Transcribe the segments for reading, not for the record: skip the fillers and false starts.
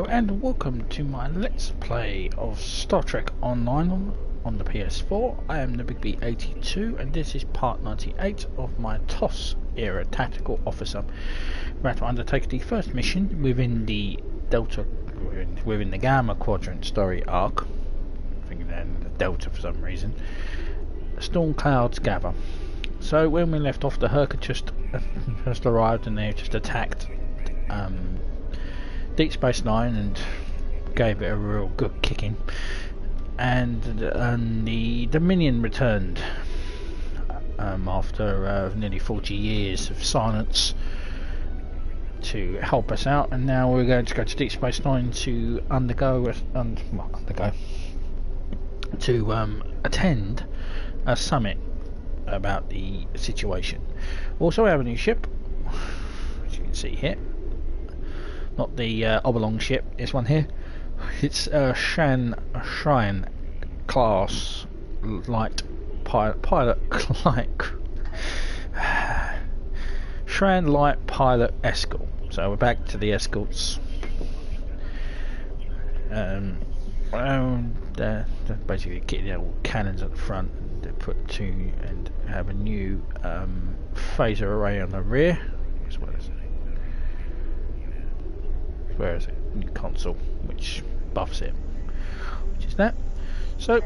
Hello and welcome to my Let's Play of Star Trek Online on the PS4. I am the Big B82 and this is part 98 of my TOS era Tactical Officer. We're about to undertake the first mission within the within the Gamma Quadrant story arc. I think they're in the Delta for some reason. Storm clouds gather. So when we left off, the Hur'q had just arrived and they just attacked Deep Space Nine and gave it a real good kicking, and the Dominion returned after nearly 40 years of silence to help us out, and now we're going to go to Deep Space Nine to attend a summit about the situation. Also, we have a new ship, as you can see here. Not the Oblong ship, this one here. It's a Shrine class light pilot Shrine light pilot escort. So we're back to the escorts. They're basically kitted out all cannons at the front. They put two and have a new phaser array on the rear. Where is it? New console, which buffs it, which is that. So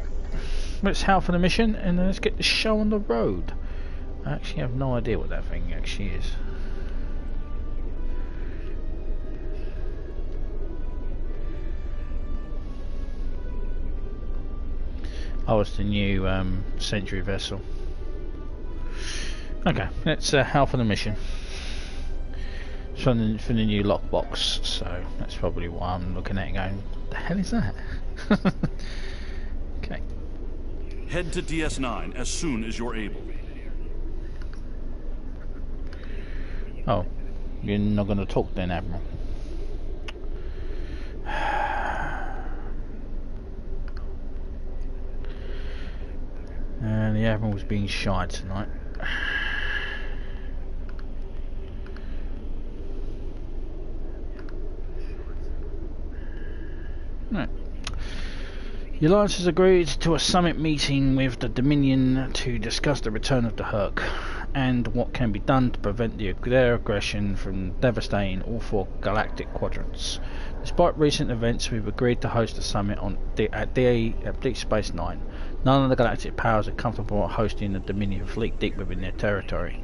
let's head for the mission and let's get the show on the road. I actually have no idea what that thing actually is. Oh, it's the new Century vessel. Okay, let's head for the mission. From the new lockbox, so that's probably why I'm looking at it going, what the hell is that? Okay. Head to DS9 as soon as you're able. Oh, you're not going to talk then, Admiral? And the Admiral's being shy tonight. Right. The Alliance has agreed to a summit meeting with the Dominion to discuss the return of the Hur'q and what can be done to prevent their aggression from devastating all four galactic quadrants. Despite recent events, we've agreed to host a summit at Deep Space Nine. None of the galactic powers are comfortable hosting the Dominion fleet deep within their territory.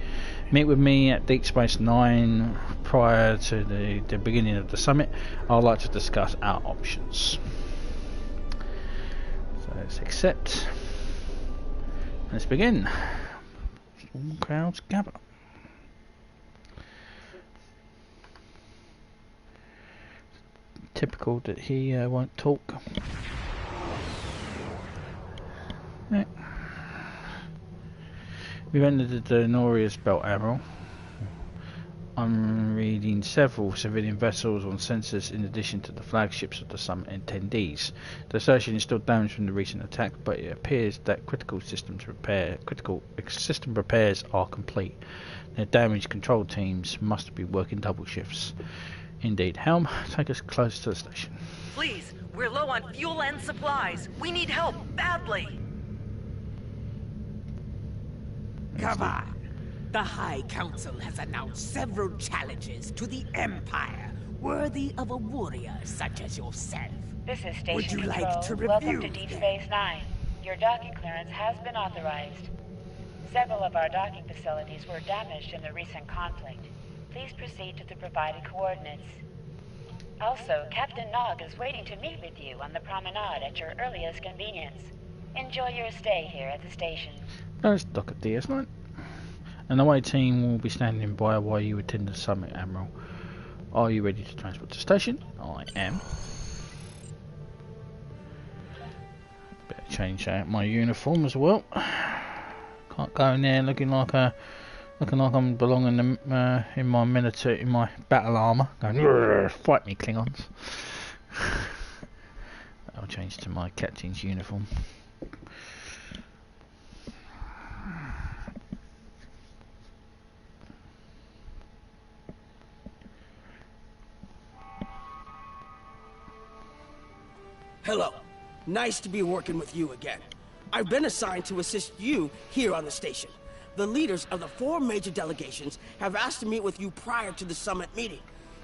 Meet with me at Deep Space Nine prior to the beginning of the summit. I'd like to discuss our options. So let's accept. Let's begin. Storm clouds gather. Typical that he won't talk. Right. We've entered the Norius Belt, Admiral. I'm reading several civilian vessels on sensors in addition to the flagships of the summit attendees. The assertion is still damaged from the recent attack, but it appears that critical system repairs are complete. Their damage control teams must be working double shifts. Indeed. Helm, take us close to the station. Please, we're low on fuel and supplies. We need help badly. Come on. The High Council has announced several challenges to the Empire, worthy of a warrior such as yourself. This is Station Would you Control. like to review Welcome to Deep them? Space Nine. Your docking clearance has been authorized. Several of our docking facilities were damaged in the recent conflict. Please proceed to the provided coordinates. Also, Captain Nog is waiting to meet with you on the promenade at your earliest convenience. Enjoy your stay here at the station. Let's dock at DS9. An away team will be standing by while you attend the summit, Admiral. Are you ready to transport to station? I am. Better change out my uniform as well. Can't go in there looking like I'm belonging in my military, in my battle armour, going fight me, Klingons. I'll change to my captain's uniform. Hello. Nice to be working with you again. I've been assigned to assist you here on the station. The leaders of the 4 major delegations have asked to meet with you prior to the summit meeting.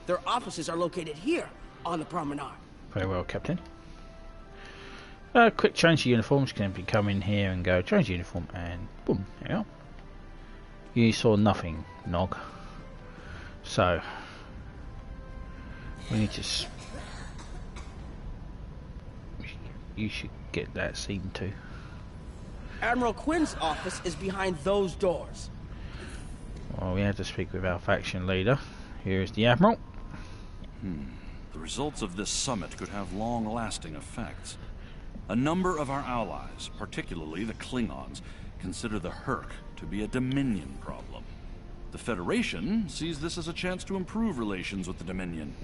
Their offices are located here on the promenade. Very well, Captain. Quick change of uniforms. Can we come in here and go change uniform and boom, there you are. You saw nothing, Nog. So we need to. You should get that seen too. Admiral Quinn's office is behind those doors. Well, we have to speak with our faction leader. Here is the Admiral. The results of this summit could have long-lasting effects. A number of our allies, particularly the Klingons, consider the Hur'q to be a Dominion problem. The Federation sees this as a chance to improve relations with the Dominion.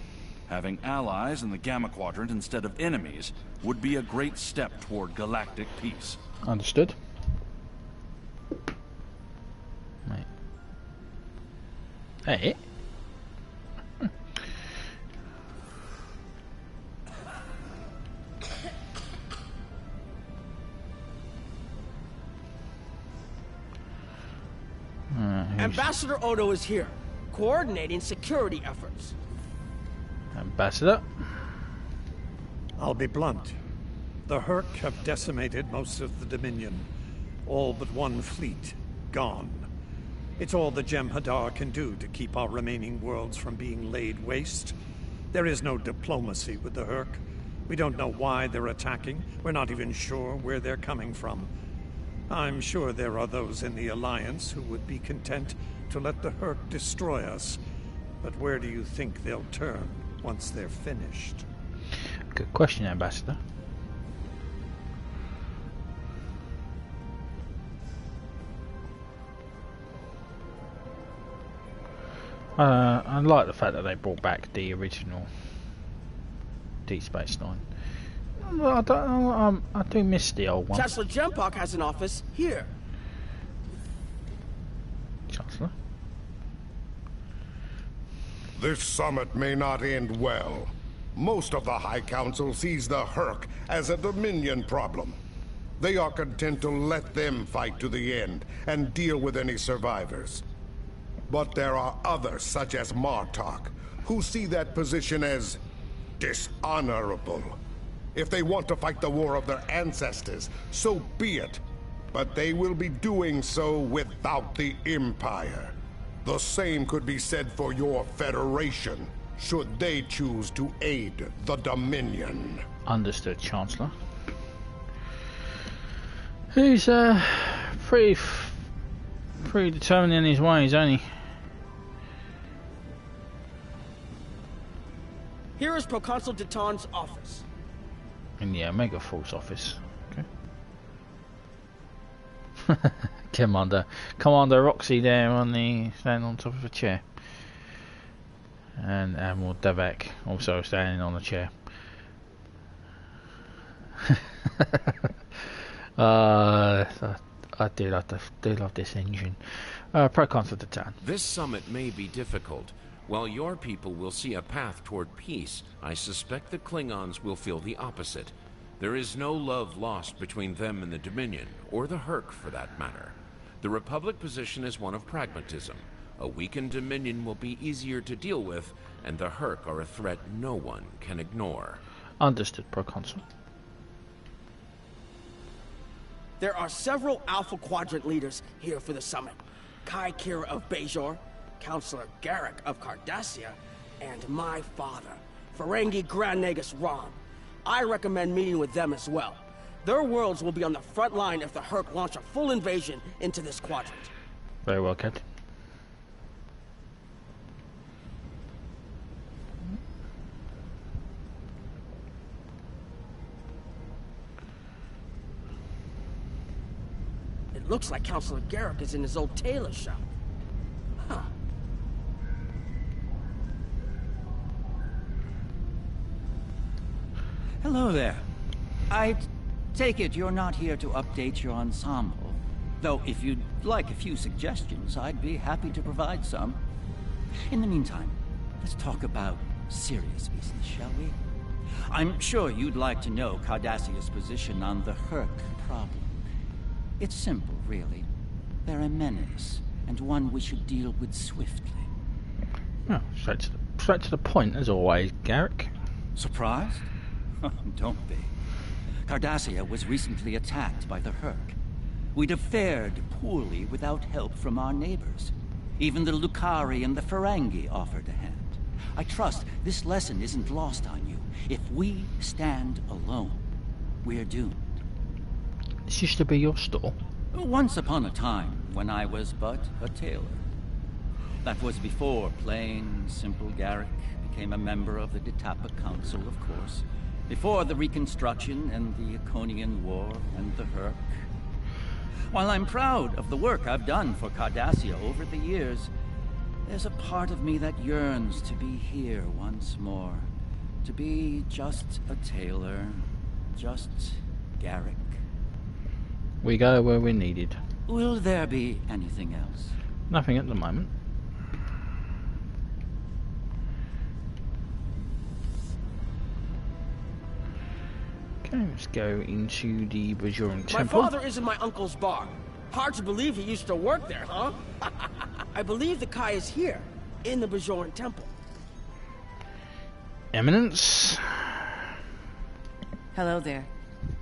Having allies in the Gamma Quadrant instead of enemies would be a great step toward galactic peace. Understood. Right. Hey. Ambassador Odo is here, coordinating security efforts. Ambassador? I'll be blunt. The Hur'q have decimated most of the Dominion. All but one fleet, gone. It's all the Jem'Hadar can do to keep our remaining worlds from being laid waste. There is no diplomacy with the Hur'q. We don't know why they're attacking. We're not even sure where they're coming from. I'm sure there are those in the Alliance who would be content to let the Hur'q destroy us. But where do you think they'll turn once they're finished? Good question, Ambassador. I like the fact that they brought back the original Deep Space Nine. I do miss the old one. Chancellor Jem'Pok has an office here. Chancellor? This summit may not end well. Most of the High Council sees the Hur'q as a Dominion problem. They are content to let them fight to the end and deal with any survivors. But there are others, such as Martok, who see that position as dishonorable. If they want to fight the war of their ancestors, so be it. But they will be doing so without the Empire. The same could be said for your Federation, should they choose to aid the Dominion. Understood, Chancellor. He's pretty determined in his ways, ain't he? Here is Proconsul Deton's office. In the Omega Force office. Okay. Commander Roxy there standing on top of a chair. And Admiral Davak also standing on a chair. I do love this engine. Proconsul Deton. This summit may be difficult. While your people will see a path toward peace, I suspect the Klingons will feel the opposite. There is no love lost between them and the Dominion, or the Hur'q for that matter. The Republic position is one of pragmatism. A weakened Dominion will be easier to deal with, and the Hur'q are a threat no one can ignore. Understood, Proconsul. There are several Alpha Quadrant leaders here for the summit. Kai Kira of Bajor, Counselor Garrick of Cardassia, and my father, Ferengi Grand Nagus Rom. I recommend meeting with them as well. Their worlds will be on the front line if the Hur'q launch a full invasion into this quadrant. Very well, Captain. It looks like Counselor Garrick is in his old tailor shop. Huh. Hello there. I take it you're not here to update your ensemble. Though if you'd like a few suggestions, I'd be happy to provide some. In the meantime, let's talk about serious business, shall we? I'm sure you'd like to know Cardassia's position on the Hur'q problem. It's simple, really. They're a menace, and one we should deal with swiftly. Oh, straight to the point, as always, Garrick. Surprised? Don't be. Cardassia was recently attacked by the Hur'q. We'd have fared poorly without help from our neighbors. Even the Lucari and the Ferengi offered a hand. I trust this lesson isn't lost on you. If we stand alone, we're doomed. This used to be your store. Once upon a time, when I was but a tailor. That was before plain, simple Garrick became a member of the Detapa Council, of course. Before the Reconstruction and the Iconian War and the Hur'q. While I'm proud of the work I've done for Cardassia over the years, there's a part of me that yearns to be here once more. To be just a tailor, just Garrick. We go where we're needed. Will there be anything else? Nothing at the moment. Okay, let's go into the Bajoran Temple. My father is in my uncle's bar. Hard to believe he used to work there, huh? I believe the Kai is here, in the Bajoran Temple. Eminence. Hello there.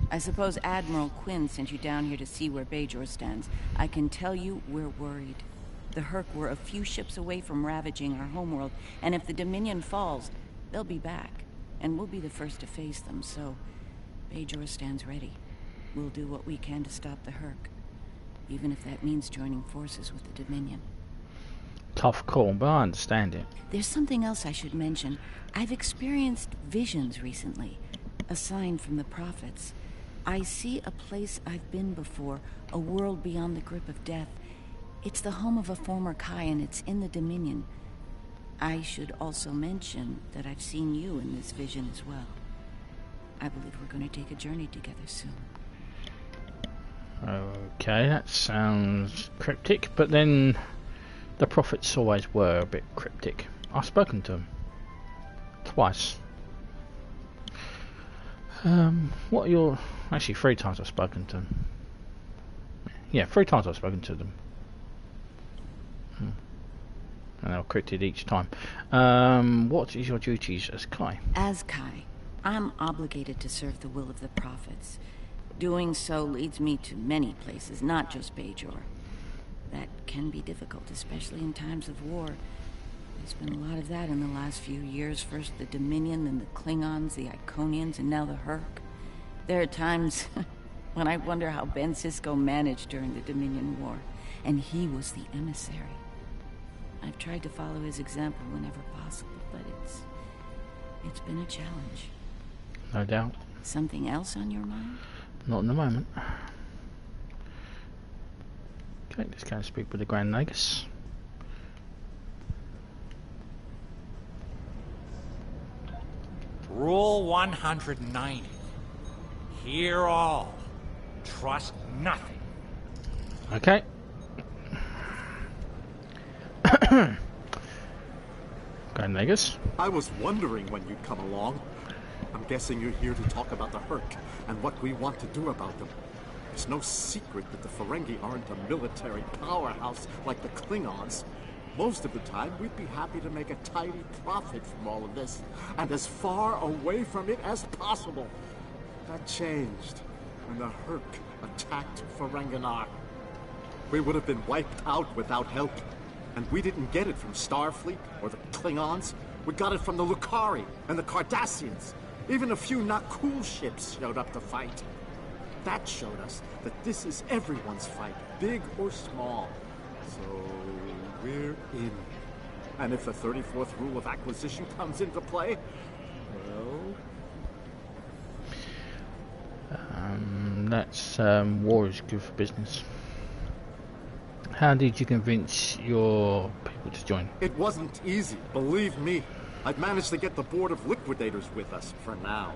I suppose Admiral Quinn sent you down here to see where Bajor stands. I can tell you we're worried. The Hur'q were a few ships away from ravaging our homeworld, and if the Dominion falls, they'll be back, and we'll be the first to face them, so Bajor stands ready. We'll do what we can to stop the Hur'q, even if that means joining forces with the Dominion. Tough call, but I understand it. There's something else I should mention. I've experienced visions recently, a sign from the prophets. I see a place I've been before, a world beyond the grip of death. It's the home of a former Kai, and it's in the Dominion. I should also mention that I've seen you in this vision as well. I believe we're going to take a journey together soon. Okay, that sounds cryptic, but then the prophets always were a bit cryptic. I've spoken to them. Twice. What are your... Actually, 3 times I've spoken to them. Yeah, 3 times I've spoken to them. And they were cryptid each time. What is your duties as Kai? As Kai, I'm obligated to serve the will of the prophets. Doing so leads me to many places, not just Bajor. That can be difficult, especially in times of war. There's been a lot of that in the last few years. First the Dominion, then the Klingons, the Iconians, and now the Hur'q. There are times when I wonder how Ben Sisko managed during the Dominion War, and he was the emissary. I've tried to follow his example whenever possible, but it's been a challenge. No doubt. Something else on your mind? Not in the moment. Okay, let's go and speak with the Grand Nagus. Rule 190. Hear all. Trust nothing. Okay. Grand Nagus. I was wondering when you'd come along. I'm guessing you're here to talk about the Hur'q and what we want to do about them. It's no secret that the Ferengi aren't a military powerhouse like the Klingons. Most of the time, we'd be happy to make a tidy profit from all of this, and as far away from it as possible. That changed when the Hur'q attacked Ferenginar. We would have been wiped out without help, and we didn't get it from Starfleet or the Klingons. We got it from the Lucari and the Cardassians. Even a few not cool ships showed up to fight. That showed us that this is everyone's fight, big or small. So we're in. And if the 34th rule of acquisition comes into play, well... That's war is good for business. How did you convince your people to join? It wasn't easy, believe me. I've managed to get the Board of Liquidators with us, for now.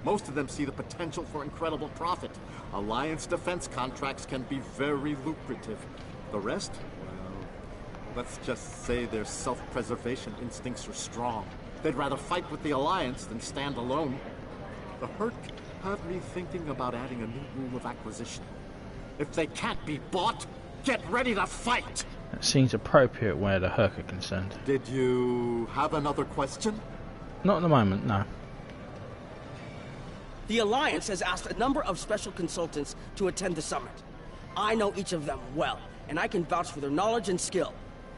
Most of them see the potential for incredible profit. Alliance defense contracts can be very lucrative. The rest, well, let's just say their self-preservation instincts are strong. They'd rather fight with the Alliance than stand alone. The Hur'q have me thinking about adding a new rule of acquisition. If they can't be bought, get ready to fight! That seems appropriate where the Hur'q are concerned. Did you have another question? Not at the moment, no. The Alliance has asked a number of special consultants to attend the summit. I know each of them well, and I can vouch for their knowledge and skill.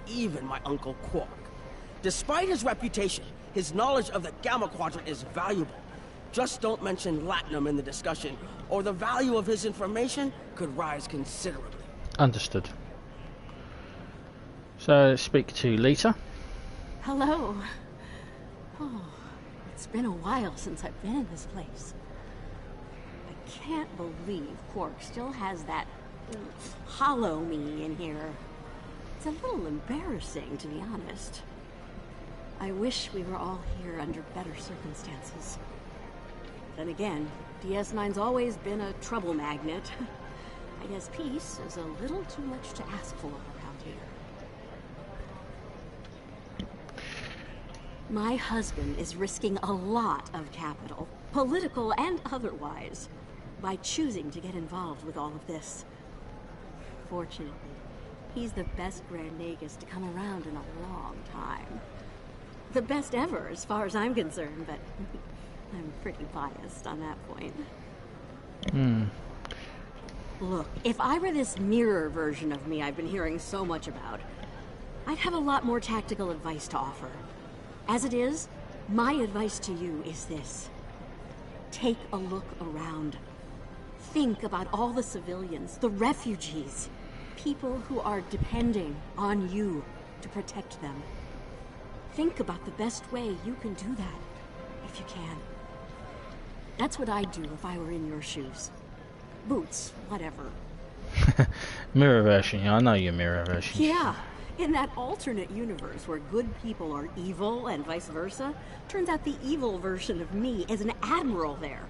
Even my Uncle Quark. Despite his reputation, his knowledge of the Gamma Quadrant is valuable. Just don't mention Latinum in the discussion, or the value of his information could rise considerably. Understood. So, let's speak to Lita. Hello. Oh, it's been a while since I've been in this place. I can't believe Quark still has that hollow me in here. It's a little embarrassing, to be honest. I wish we were all here under better circumstances. Then again, DS9's always been a trouble magnet. I guess peace is a little too much to ask for around here. My husband is risking a lot of capital, political and otherwise, by choosing to get involved with all of this. Fortunately, he's the best Grand Nagus to come around in a long time. The best ever, as far as I'm concerned, but I'm pretty biased on that point. Look, if I were this mirror version of me I've been hearing so much about, I'd have a lot more tactical advice to offer. As it is, my advice to you is this. Take a look around. Think about all the civilians, the refugees, people who are depending on you to protect them. Think about the best way you can do that, if you can. That's what I'd do if I were in your shoes. Boots, whatever. Mirror version, yeah, I know your mirror version. Yeah, in that alternate universe where good people are evil and vice versa, turns out the evil version of me is an admiral there.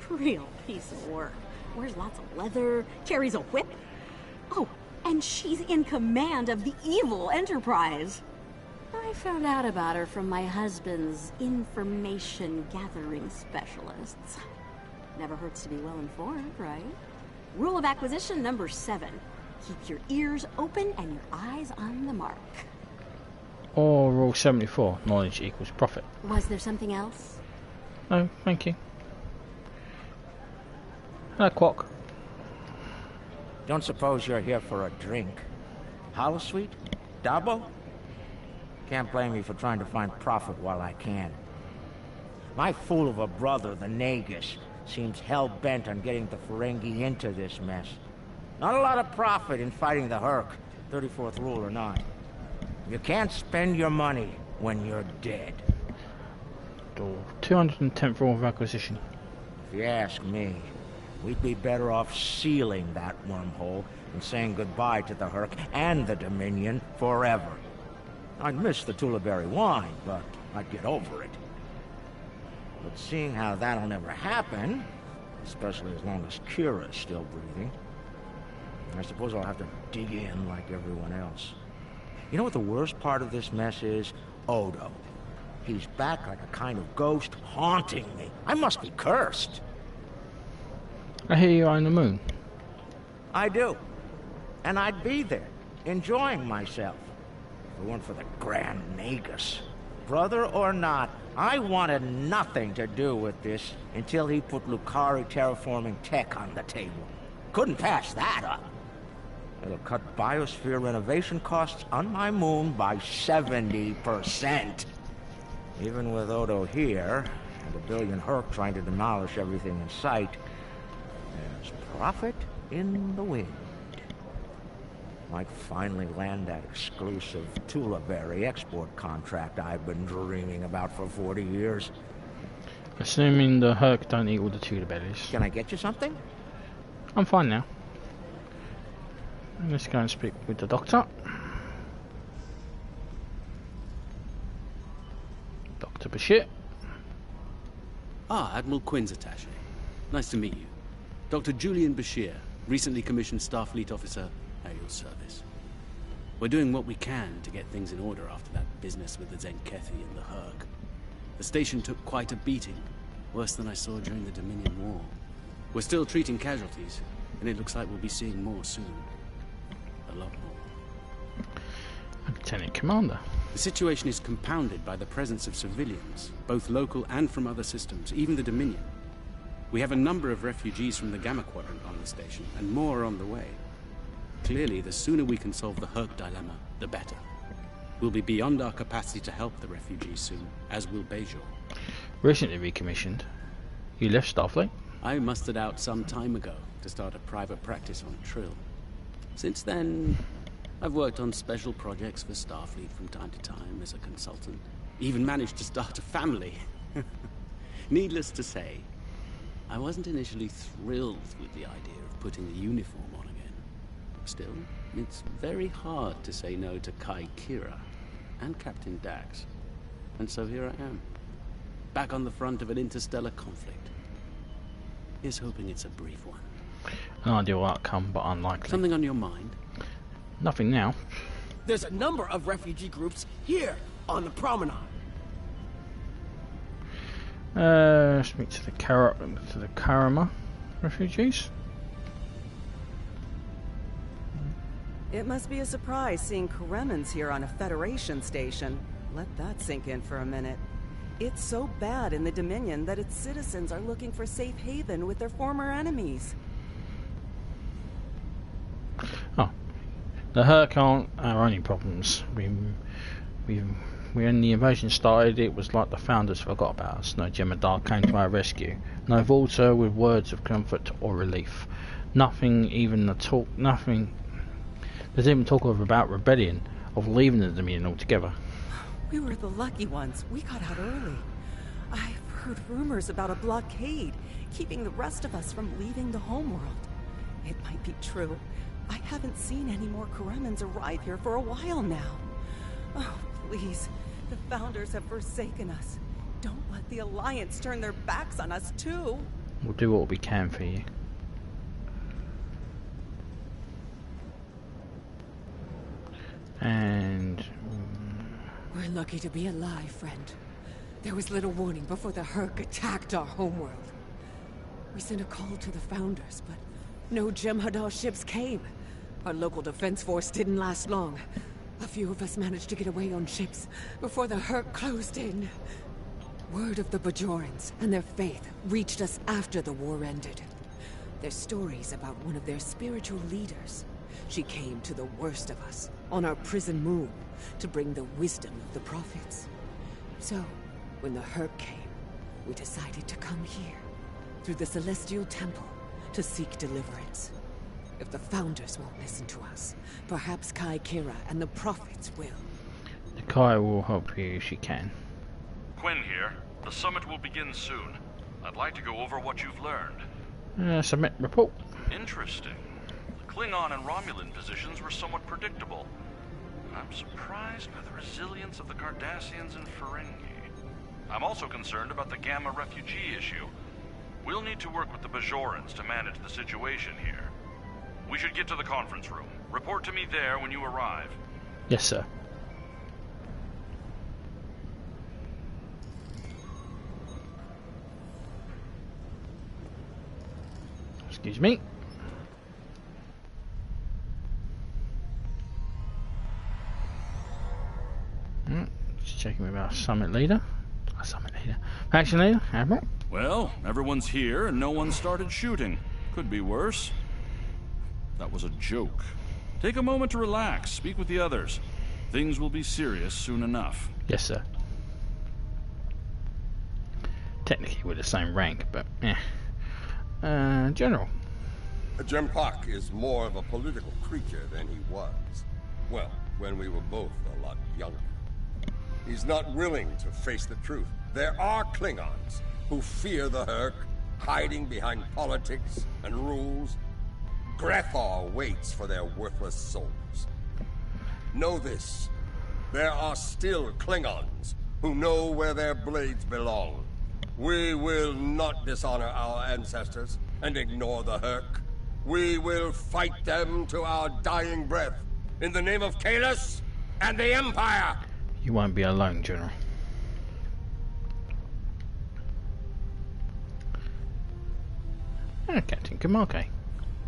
Real piece of work. Wears lots of leather, carries a whip. Oh, and she's in command of the evil Enterprise. I found out about her from my husband's information gathering specialists. Never hurts to be well informed, right? Rule of acquisition number 7. Keep your ears open and your eyes on the mark. Or Rule 74, knowledge equals profit. Was there something else? No, thank you. Hello, Quark. Don't suppose you're here for a drink. Holosuite? Dabo? Can't blame me for trying to find profit while I can. My fool of a brother, the Nagus, seems hell-bent on getting the Ferengi into this mess. Not a lot of profit in fighting the Hur'q, 34th rule or not. You can't spend your money when you're dead. 210th rule of acquisition. If you ask me, we'd be better off sealing that wormhole and saying goodbye to the Hur'q and the Dominion forever. I'd miss the Tulaberry wine, but I'd get over it. But seeing how that'll never happen, especially as long as Kira's still breathing, I suppose I'll have to dig in like everyone else. You know what the worst part of this mess is? Odo. He's back like a kind of ghost haunting me. I must be cursed. I hear you're on the moon. I do. And I'd be there, enjoying myself. If it weren't for the Grand Nagus. Brother or not, I wanted nothing to do with this until he put Lucari terraforming tech on the table. Couldn't pass that up. It'll cut biosphere renovation costs on my moon by 70%. Even with Odo here, and a billion Hur'q trying to demolish everything in sight, there's profit in the wind. Might finally land that exclusive Tulaberry export contract I've been dreaming about for 40 years. Assuming the Hur'q don't eat all the Tulaberries. Can I get you something? I'm fine now. Let's go and speak with the doctor. Dr. Bashir. Ah, Admiral Quinn's attaché. Nice to meet you. Dr. Julian Bashir, recently commissioned Starfleet officer at your service. We're doing what we can to get things in order after that business with the Zenkethi and the Hur'q. The station took quite a beating. Worse than I saw during the Dominion War. We're still treating casualties, and it looks like we'll be seeing more soon. A lot more. Lieutenant Commander. The situation is compounded by the presence of civilians, both local and from other systems, even the Dominion. We have a number of refugees from the Gamma Quadrant on the station, and more are on the way. Clearly, the sooner we can solve the Hur'q dilemma, the better. We'll be beyond our capacity to help the refugees soon, as will Bajor. Recently recommissioned. You left Starfleet? I mustered out some time ago to start a private practice on Trill. Since then, I've worked on special projects for Starfleet from time to time as a consultant. Even managed to start a family. Needless to say, I wasn't initially thrilled with the idea of putting the uniform on again. Still, it's very hard to say no to Kai Kira and Captain Dax. And so here I am, back on the front of an interstellar conflict. Here's hoping it's a brief one. An ideal outcome, but unlikely. Something on your mind? Nothing now. There's a number of refugee groups here on the promenade. Speak to the Karama refugees. It must be a surprise seeing Karemans here on a Federation station. Let that sink in for a minute. It's so bad in the Dominion that its citizens are looking for safe haven with their former enemies. Oh, the Hur'q aren't our only problems. When the invasion started, it was like the Founders forgot about us. No Jem'Hadar came to our rescue. No Volta with words of comfort or relief. Nothing, even the talk. Nothing. There's even talk about rebellion, of leaving the Dominion altogether. We were the lucky ones. We got out early. I've heard rumors about a blockade, keeping the rest of us from leaving the homeworld. It might be true. I haven't seen any more Karemans arrive here for a while now. Oh, please. The Founders have forsaken us. Don't let the Alliance turn their backs on us, too. We'll do what we can for you. And... We're lucky to be alive, friend. There was little warning before the Hur'q attacked our homeworld. We sent a call to the Founders, but no Jem'Hadar ships came. Our local defense force didn't last long. A few of us managed to get away on ships before the Hur'q closed in. Word of the Bajorans and their faith reached us after the war ended. Their stories about one of their spiritual leaders. She came to the worst of us, on our prison moon, to bring the wisdom of the prophets. So, when the Hur'q came, we decided to come here, through the Celestial Temple, to seek deliverance. If the Founders won't listen to us, perhaps Kai Kira and the prophets will. The Kai will help you if she can. Quinn here. The summit will begin soon. I'd like to go over what you've learned. Submit report. Interesting. The Klingon and Romulan positions were somewhat predictable. I'm surprised by the resilience of the Cardassians and Ferengi. I'm also concerned about the Gamma refugee issue. We'll need to work with the Bajorans to manage the situation here. We should get to the conference room. Report to me there when you arrive. Yes, sir. Excuse me. Just checking with our summit leader. Action leader, Admiral. Well, everyone's here and no one started shooting. Could be worse. That was a joke. Take a moment to relax. Speak with the others. Things will be serious soon enough. Yes, sir. Technically we're the same rank, but General. Jem'Hadar is more of a political creature than he was. Well, when we were both a lot younger. He's not willing to face the truth. There are Klingons who fear the Hur'q, hiding behind politics and rules. Grethar waits for their worthless souls. Know this. There are still Klingons who know where their blades belong. We will not dishonor our ancestors and ignore the Hur'q. We will fight them to our dying breath in the name of Kahless and the Empire! You won't be alone, General. Ah, Captain Kamake.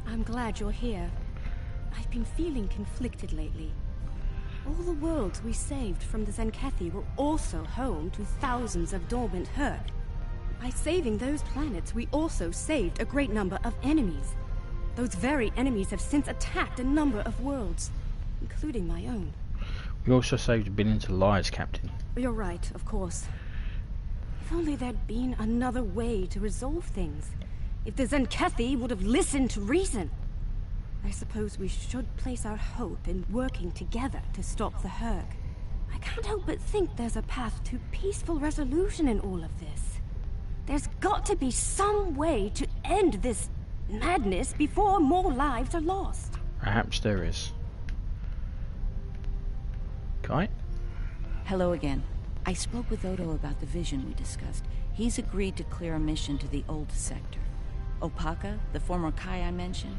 I'm glad you're here. I've been feeling conflicted lately. All the worlds we saved from the Zenkethi were also home to thousands of dormant Hur'q. By saving those planets, we also saved a great number of enemies. Those very enemies have since attacked a number of worlds, including my own. We also saved billions of lives, Captain. You're right, of course. If only there'd been another way to resolve things. If the Zenkethi would have listened to reason. I suppose we should place our hope in working together to stop the Hur'q. I can't help but think there's a path to peaceful resolution in all of this. There's got to be some way to end this madness before more lives are lost. Perhaps there is. Kai? Hello again. I spoke with Odo about the vision we discussed. He's agreed to clear a mission to the old sector. Opaka, the former Kai I mentioned,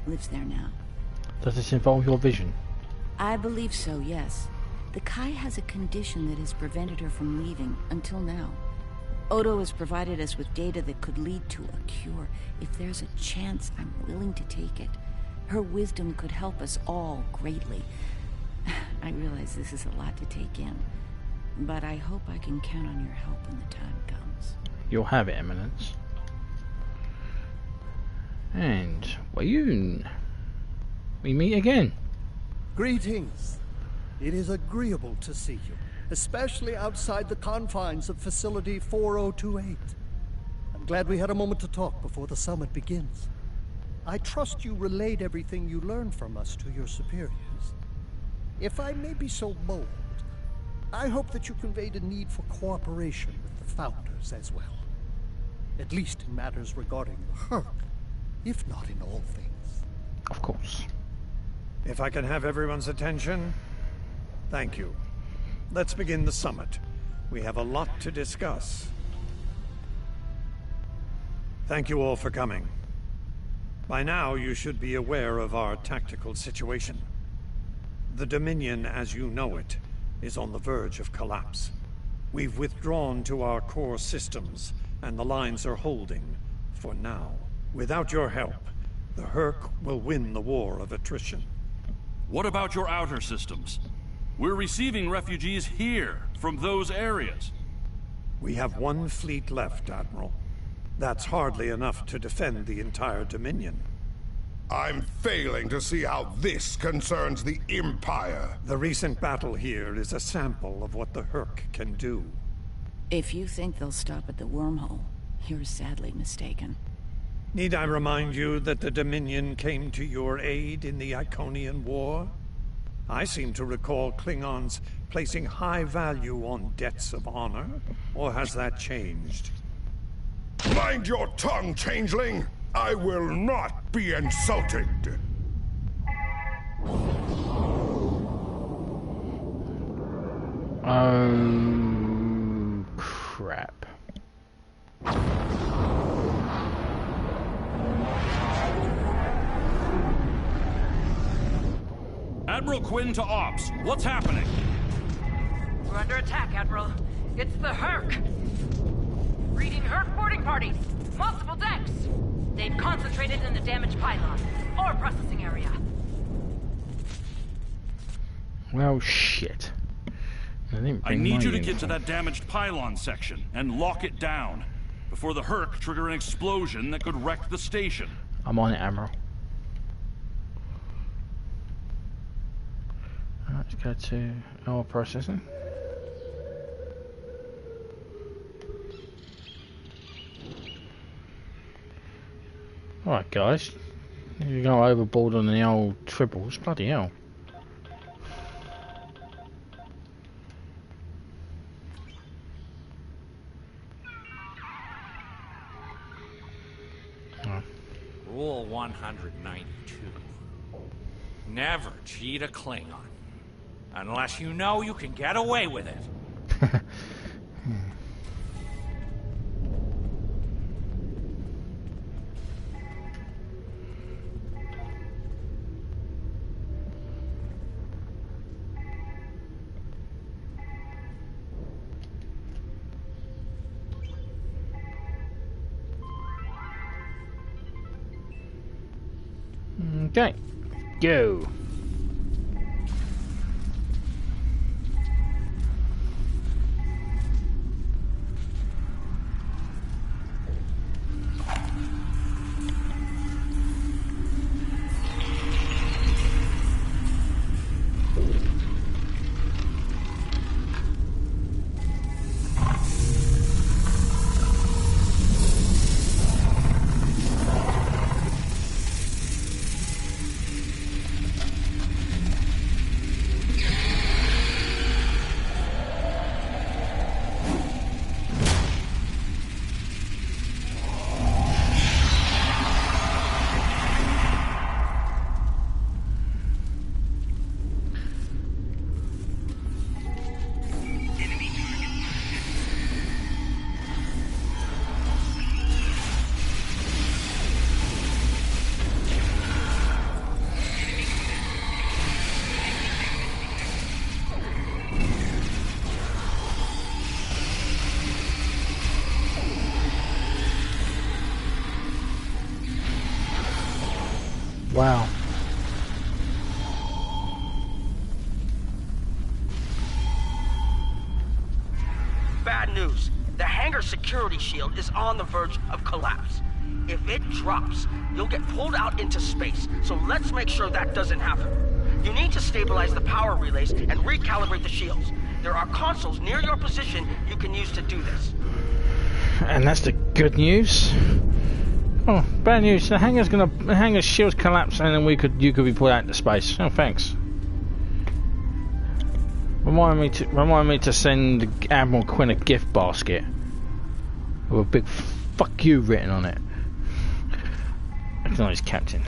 lives there now. Does this involve your vision? I believe so, yes. The Kai has a condition that has prevented her from leaving until now. Odo has provided us with data that could lead to a cure. If there's a chance, I'm willing to take it. Her wisdom could help us all greatly. I realize this is a lot to take in, but I hope I can count on your help when the time comes. You'll have it, Eminence. And Wayun, we meet again. Greetings. It is agreeable to see you, especially outside the confines of Facility 4028. I'm glad we had a moment to talk before the summit begins. I trust you relayed everything you learned from us to your superiors. If I may be so bold, I hope that you conveyed a need for cooperation with the Founders as well. At least in matters regarding the Hur'q, if not in all things. Of course. If I can have everyone's attention, thank you. Let's begin the summit. We have a lot to discuss. Thank you all for coming. By now, you should be aware of our tactical situation. The Dominion, as you know it, is on the verge of collapse. We've withdrawn to our core systems, and the lines are holding, for now. Without your help, the Hur'q will win the war of attrition. What about your outer systems? We're receiving refugees here, from those areas. We have one fleet left, Admiral. That's hardly enough to defend the entire Dominion. I'm failing to see how this concerns the Empire. The recent battle here is a sample of what the Hur'q can do. If you think they'll stop at the wormhole, you're sadly mistaken. Need I remind you that the Dominion came to your aid in the Iconian War? I seem to recall Klingons placing high value on debts of honor, or has that changed? Mind your tongue, changeling! I will not be insulted! Oh, crap. Admiral Quinn to Ops. What's happening? We're under attack, Admiral. It's the Hur'q. Reading Hur'q boarding parties. Multiple decks. They've concentrated in the damaged pylon. Ore processing area. Well, shit. I need you to get to that damaged pylon section and lock it down before the Hur'q trigger an explosion that could wreck the station. I'm on it, Admiral. Let's go to ore processing. Alright guys, you go overboard on the old triples, bloody hell. Rule 192. Never cheat a Klingon. Unless you know you can get away with it. Okay, go. Wow. Bad news. The hangar security shield is on the verge of collapse. If it drops, you'll get pulled out into space, so let's make sure that doesn't happen. You need to stabilize the power relays and recalibrate the shields. There are consoles near your position you can use to do this. And that's the good news. Oh, bad news. The hangar's shields collapse, and then you could be pulled out into space. Oh, thanks. Remind me to send Admiral Quinn a gift basket with a big "fuck you" written on it. Acknowledge, Captain.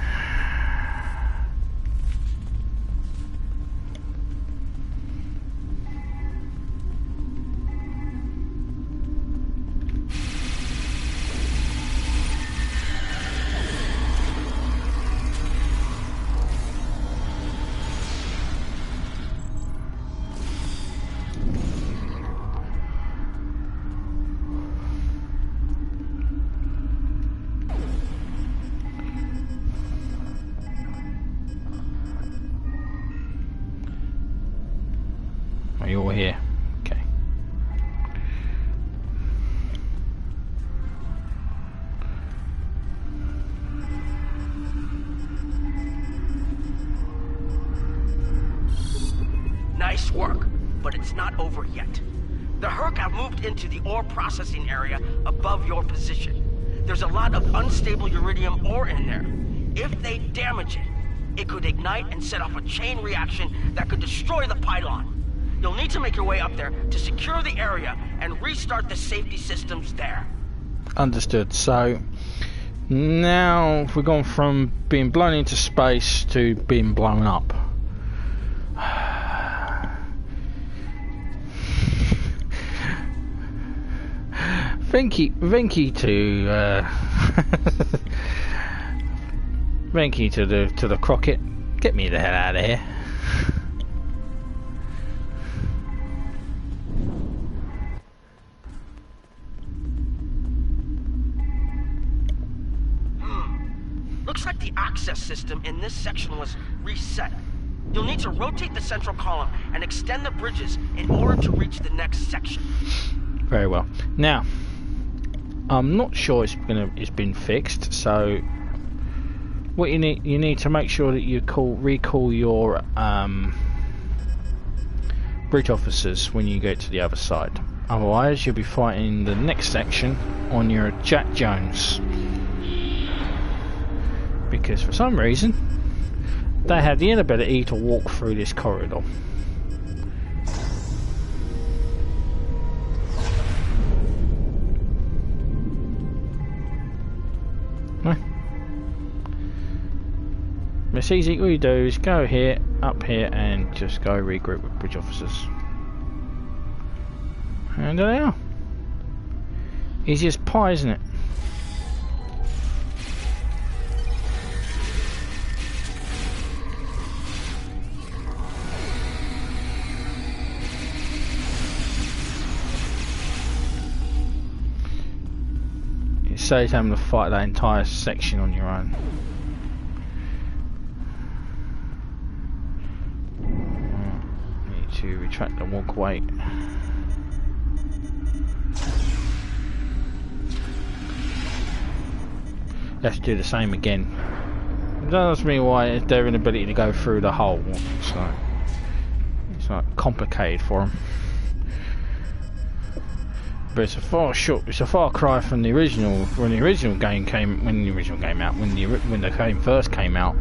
Are you all here? Okay. Nice work, but it's not over yet. The Hur'q have moved into the ore processing area above your position. There's a lot of unstable uridium ore in there. If they damage it, it could ignite and set off a chain reaction that could destroy the pylon. You'll need to make your way up there to secure the area and restart the safety systems there. Understood. So now we've gone from being blown into space to being blown up. Venky to the Crockett. Get me the hell out of here. Looks like the access system in this section was reset. You'll need to rotate the central column and extend the bridges in order to reach the next section. Very well. Now, I'm not sure it's been fixed. So, what you need to make sure that you recall your bridge officers when you get to the other side. Otherwise, you'll be fighting the next section on your Jack Jones. Because for some reason they have the inability to walk through this corridor. It's easy. All you do is go here, up here, and just go regroup with bridge officers. And there they are. Easy as pie, isn't it? It saves having to fight that entire section on your own. to retract and walk away. Let's do the same again. Don't ask me why it's their inability to go through the hole. So it's like complicated for them. But it's a far cry from the original. When the original game first came out,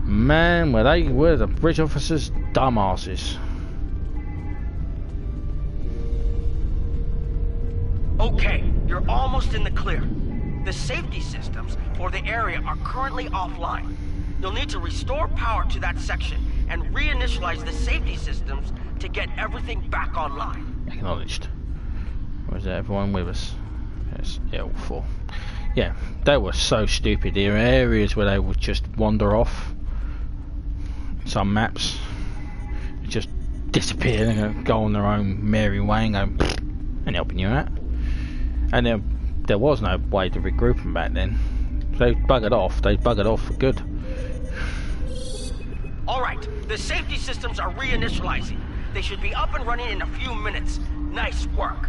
man, were the bridge officers dumbasses. Okay, you're almost in the clear. The safety systems for the area are currently offline. You'll need to restore power to that section and reinitialize the safety systems to get everything back online. Acknowledged. Was everyone with us? Yes, L4. Yeah, they were so stupid. There were areas where they would just wander off. Some maps just disappear and go on their own merry way and go and helping you out. And there was no way to regroup them back then. They buggered off. They buggered off for good. Alright, the safety systems are reinitializing. They should be up and running in a few minutes. Nice work.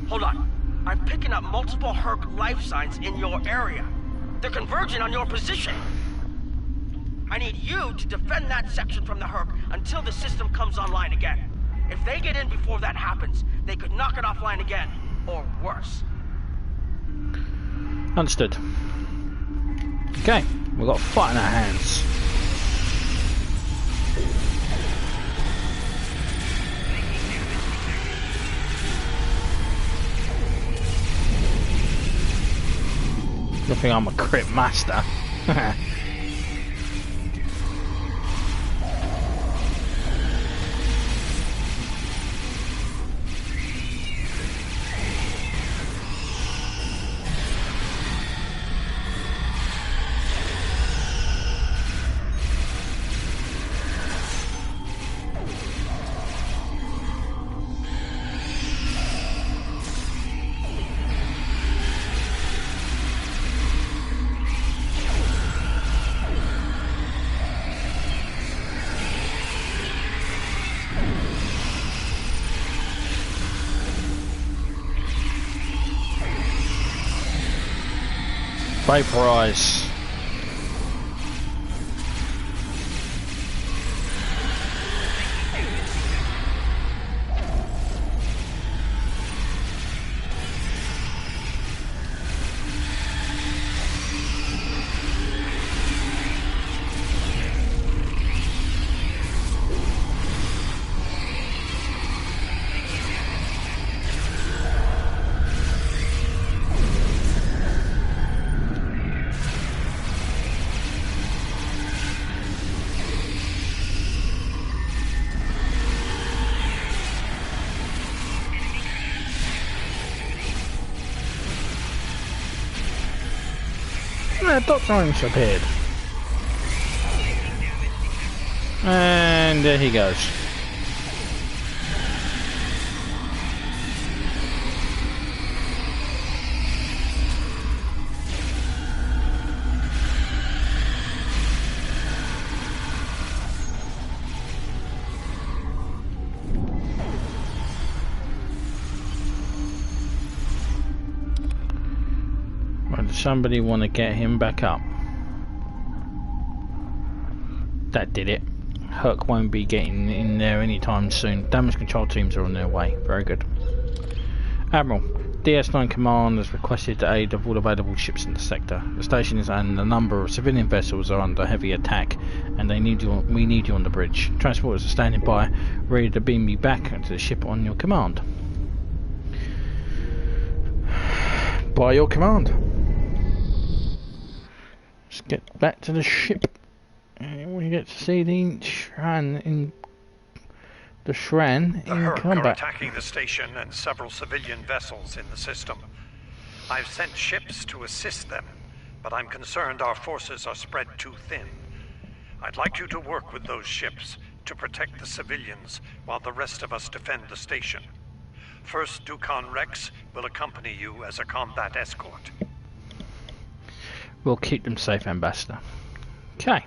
Hold on. I'm picking up multiple Hur'q life signs in your area. They're converging on your position. I need you to defend that section from the Hur'q until the system comes online again. If they get in before that happens, they could knock it offline again, or worse. Understood. Okay, we've got a fight in our hands. I think I'm a crit master. Vaporize. Dr. Orange appeared. And there he goes. Somebody want to get him back up. That did it. Hur'q won't be getting in there anytime soon. Damage control teams are on their way. Very good. Admiral, DS9 Command has requested the aid of all available ships in the sector. The stations and a number of civilian vessels are under heavy attack, and we need you on the bridge. Transporters are standing by, ready to beam you back to the ship on your command. By your command. Let's get back to the ship. And we get to see the Shran in Hur'q combat. are attacking the station and several civilian vessels in the system. I've sent ships to assist them, but I'm concerned our forces are spread too thin. I'd like you to work with those ships to protect the civilians while the rest of us defend the station. First Dukan Rex will accompany you as a combat escort. We'll keep them safe, Ambassador. Okay.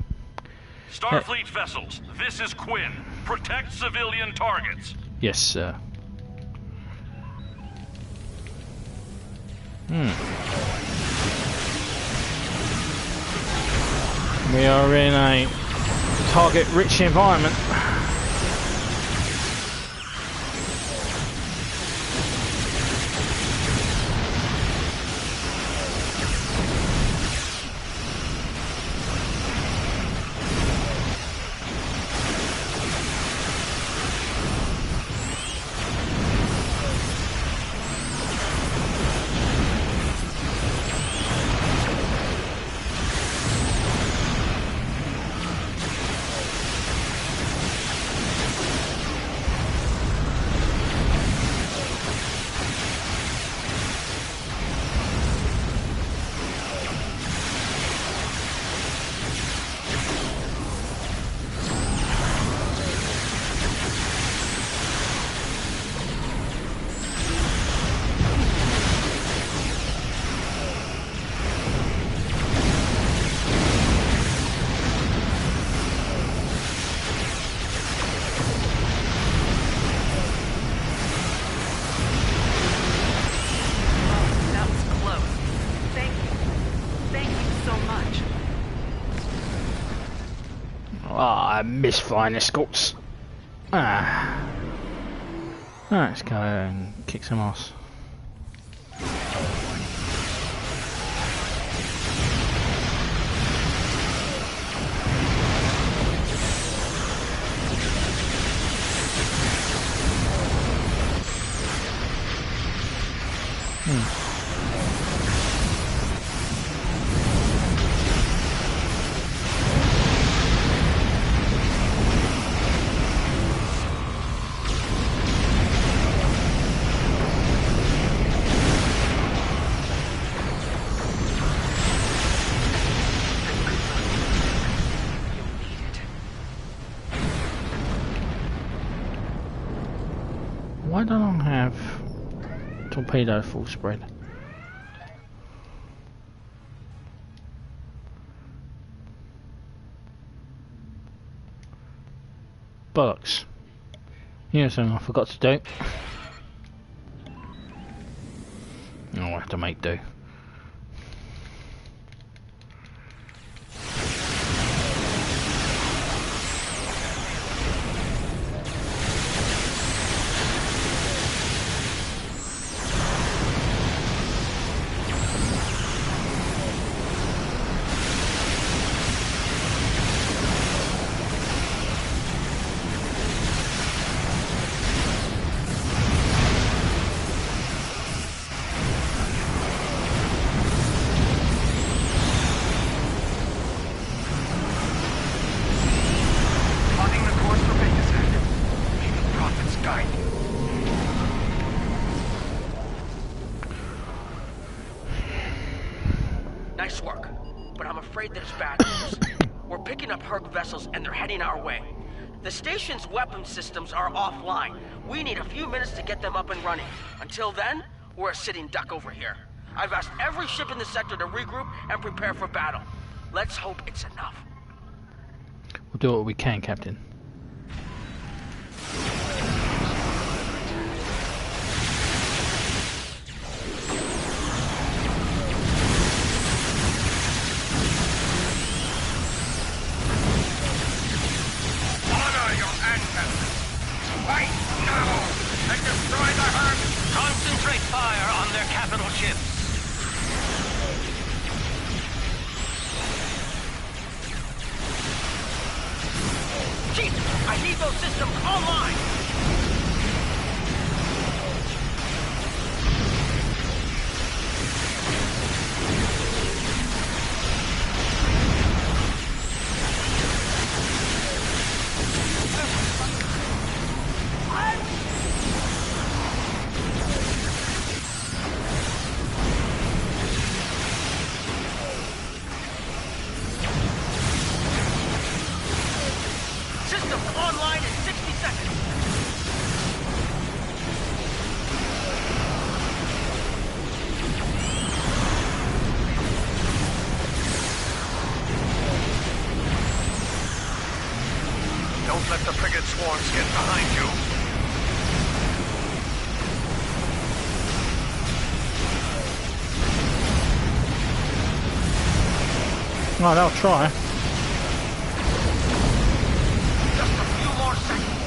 Starfleet vessels, this is Quinn. Protect civilian targets. Yes, sir. We are in a target-rich environment. I miss flying escorts. Let's go and kick some ass. Why don't I have torpedo full spread? Bollocks. Here's something I forgot to do. I'll have to make do. Nice work, but I'm afraid there's bad news. We're picking up Hur'q vessels and they're heading our way. The station's weapon systems are offline. We need a few minutes to get them up and running. Until then, we're a sitting duck over here. I've asked every ship in the sector to regroup and prepare for battle. Let's hope it's enough. We'll do what we can, Captain. Concentrate fire on their capital ships. Chief, I need those systems online. Systems online in 60 seconds. Don't let the frigate swarms get behind you. Right, I'll try. Just a few more seconds.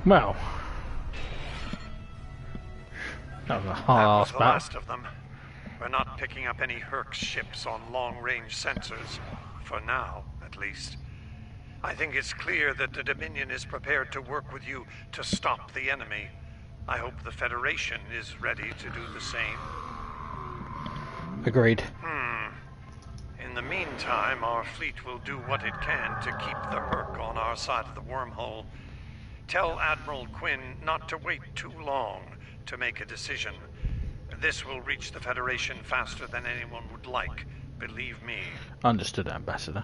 Well, that was a That hard was ass the battle. last of them. We're not picking up any Hur'q ships on long-range sensors. For now, at least. I think it's clear that the Dominion is prepared to work with you to stop the enemy. I hope the Federation is ready to do the same. Agreed. In the meantime, our fleet will do what it can to keep the Hur'q on our side of the wormhole. Tell Admiral Quinn not to wait too long to make a decision. This will reach the Federation faster than anyone would like, Believe me. Understood, Ambassador.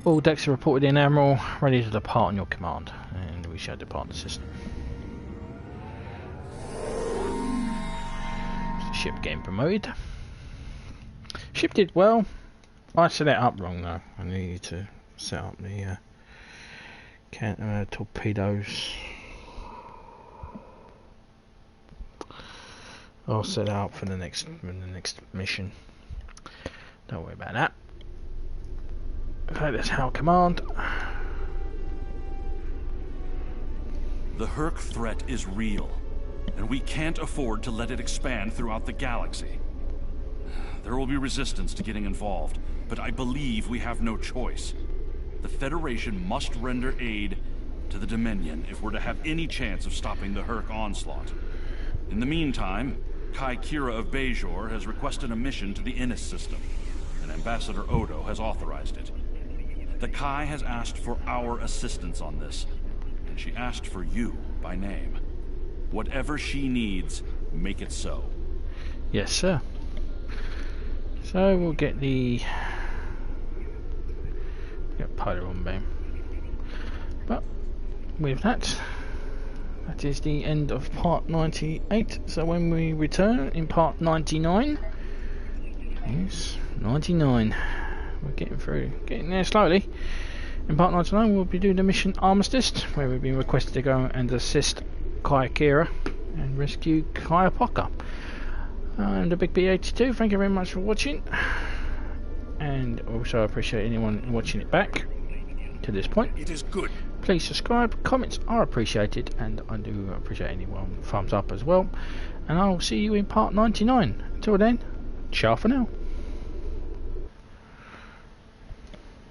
All decks are reported in, Admiral. Ready to depart on your command. And we shall depart the system. Ship getting promoted. Ship did well. I set it up wrong though. I needed to set up the torpedoes. I'll set it up for the next mission. Don't worry about that. Okay, that's how command. The Hur'q threat is real, and we can't afford to let it expand throughout the galaxy. There will be resistance to getting involved, but I believe we have no choice. The Federation must render aid to the Dominion if we're to have any chance of stopping the Hur'q onslaught. In the meantime, Kai Kira of Bajor has requested a mission to the Innis system, and Ambassador Odo has authorized it. The Kai has asked for our assistance on this, and she asked for you by name. Whatever she needs, make it so. Yes, sir. So we'll get pilot on beam. But with that is the end of part 98. So when we return in part 99, yes, 99, we're getting there slowly. In part 99 we'll be doing the mission Armistice, where we've been requested to go and assist Kai Kira and rescue Kai Apaka. I'm the Big B82, thank you very much for watching, and also I appreciate anyone watching it back to this point. It is good. Please subscribe, comments are appreciated, and I do appreciate anyone thumbs up as well, and I'll see you in part 99. Until then, ciao for now.